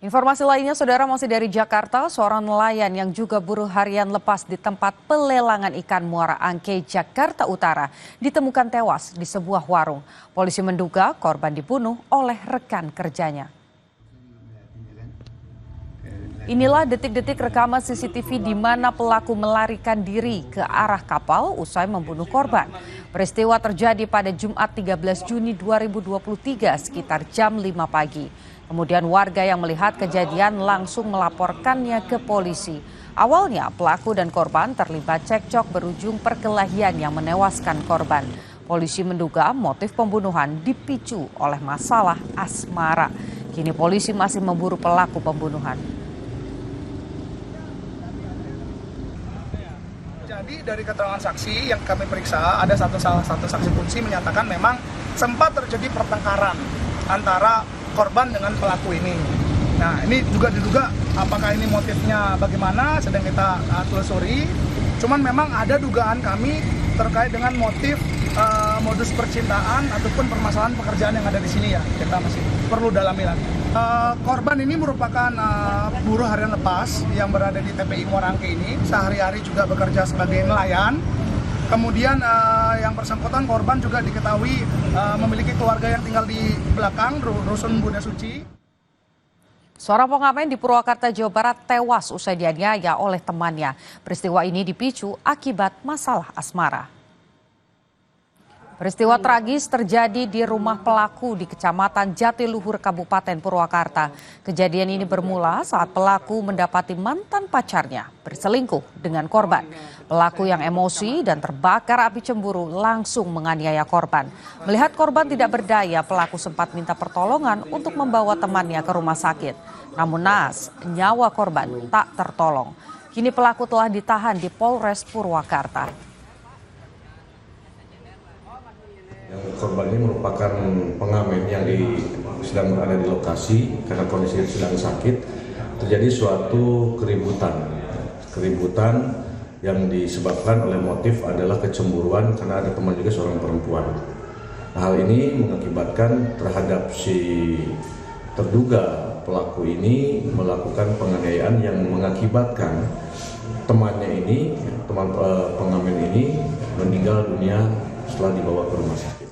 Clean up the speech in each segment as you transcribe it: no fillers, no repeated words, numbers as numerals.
Informasi lainnya, saudara, masih dari Jakarta, seorang nelayan yang juga buruh harian lepas di tempat pelelangan ikan Muara Angke, Jakarta Utara, ditemukan tewas di sebuah warung. Polisi menduga korban dibunuh oleh rekan kerjanya. Inilah detik-detik rekaman CCTV di mana pelaku melarikan diri ke arah kapal usai membunuh korban. Peristiwa terjadi pada Jumat 13 Juni 2023 sekitar jam 5 pagi. Kemudian warga yang melihat kejadian langsung melaporkannya ke polisi. Awalnya pelaku dan korban terlibat cekcok berujung perkelahian yang menewaskan korban. Polisi menduga motif pembunuhan dipicu oleh masalah asmara. Kini polisi masih memburu pelaku pembunuhan. Jadi dari keterangan saksi yang kami periksa, ada salah satu saksi kunci menyatakan memang sempat terjadi pertengkaran antara korban dengan pelaku ini. Nah, ini juga diduga apakah ini motifnya bagaimana, sedang kita telusuri. Cuman memang ada dugaan kami terkait dengan motif modus percintaan ataupun permasalahan pekerjaan yang ada di sini ya. Kita masih perlu dalami lagi. Korban ini merupakan buruh harian lepas yang berada di TPI Muara Angke ini. Sehari-hari juga bekerja sebagai nelayan. Kemudian yang bersangkutan korban juga diketahui memiliki keluarga yang tinggal di belakang Rusun Bunda Suci. Seorang pengamen di Purwakarta, Jawa Barat tewas usai dianiaya oleh temannya. Peristiwa ini dipicu akibat masalah asmara. Peristiwa tragis terjadi di rumah pelaku di Kecamatan Jatiluhur, Kabupaten Purwakarta. Kejadian ini bermula saat pelaku mendapati mantan pacarnya berselingkuh dengan korban. Pelaku yang emosi dan terbakar api cemburu langsung menganiaya korban. Melihat korban tidak berdaya, pelaku sempat minta pertolongan untuk membawa temannya ke rumah sakit. Namun naas, nyawa korban tak tertolong. Kini pelaku telah ditahan di Polres Purwakarta. Korban ini merupakan pengamen yang sedang berada di lokasi karena kondisinya sedang sakit. Terjadi suatu keributan yang disebabkan oleh motif adalah kecemburuan karena ada teman juga seorang perempuan. Hal ini mengakibatkan terhadap si terduga pelaku ini melakukan penganiayaan yang mengakibatkan temannya ini, teman pengamen ini meninggal dunia setelah dibawa ke rumah sakit.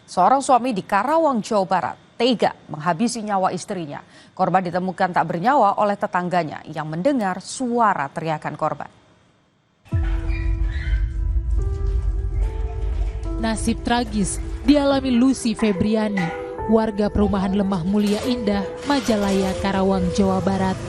Seorang suami di Karawang, Jawa Barat, tega menghabisi nyawa istrinya. Korban ditemukan tak bernyawa oleh tetangganya yang mendengar suara teriakan korban. Nasib tragis dialami Lucy Febriani, warga perumahan Lemah Mulia Indah, Majalaya, Karawang, Jawa Barat.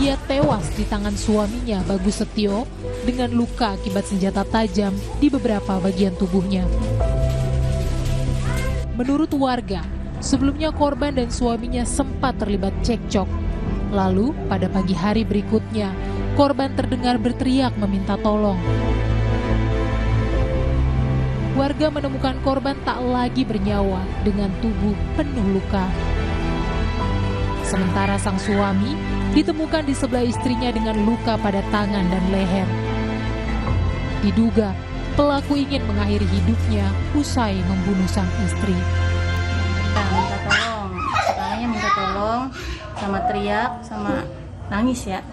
Ia tewas di tangan suaminya, Bagus Setio, dengan luka akibat senjata tajam di beberapa bagian tubuhnya. Menurut warga, sebelumnya korban dan suaminya sempat terlibat cekcok. Lalu, pada pagi hari berikutnya, korban terdengar berteriak meminta tolong. Warga menemukan korban tak lagi bernyawa dengan tubuh penuh luka. Sementara sang suami ditemukan di sebelah istrinya dengan luka pada tangan dan leher. Diduga pelaku ingin mengakhiri hidupnya usai membunuh sang istri. Minta tolong, setelahnya minta tolong, sama teriak, sama nangis ya,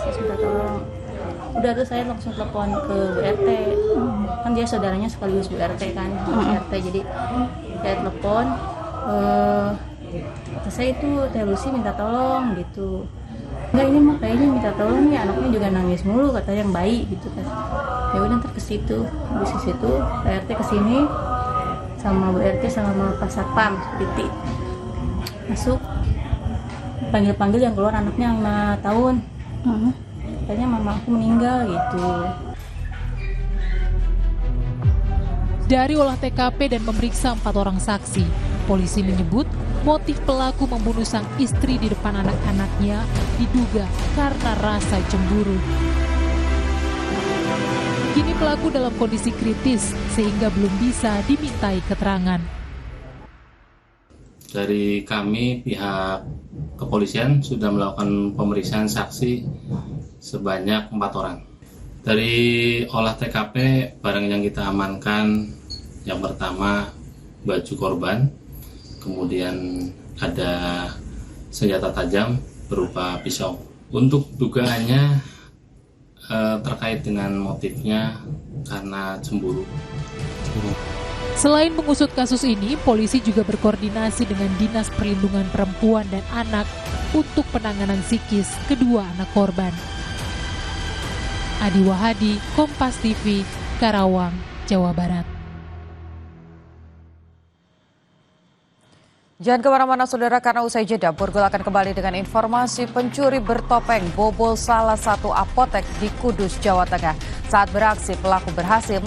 terus minta tolong. Udah tuh saya langsung telepon ke Bu RT, kan dia saudaranya sekaligus Bu RT kan, Bu RT, jadi saya telepon, saya itu Teh Lucy minta tolong gitu. Enggak, ini mah kayaknya minta tolong nih, anaknya juga nangis mulu katanya, yang bayi gitu kan. Ya udah ntar ke situ, di situ Pak RT kesini sama Bu RT sama Pak Satpam Piti masuk, panggil yang keluar anaknya 5 tahun. Katanya mama aku meninggal gitu. Dari olah TKP dan memeriksa 4 orang saksi, polisi menyebut motif pelaku membunuh sang istri di depan anak-anaknya diduga karena rasa cemburu. Kini pelaku dalam kondisi kritis sehingga belum bisa dimintai keterangan. Dari kami pihak kepolisian sudah melakukan pemeriksaan saksi sebanyak 4 orang. Dari olah TKP, barang yang kita amankan yang pertama baju korban, kemudian ada senjata tajam berupa pisau. Untuk dugaannya terkait dengan motifnya karena cemburu. Selain mengusut kasus ini, polisi juga berkoordinasi dengan Dinas Perlindungan Perempuan dan Anak untuk penanganan psikis kedua anak korban. Adi Wahadi, Kompas TV, Karawang, Jawa Barat. Jangan kemana-mana saudara, karena usai jeda Borgol akan kembali dengan informasi pencuri bertopeng bobol salah satu apotek di Kudus, Jawa Tengah. Saat beraksi, pelaku berhasil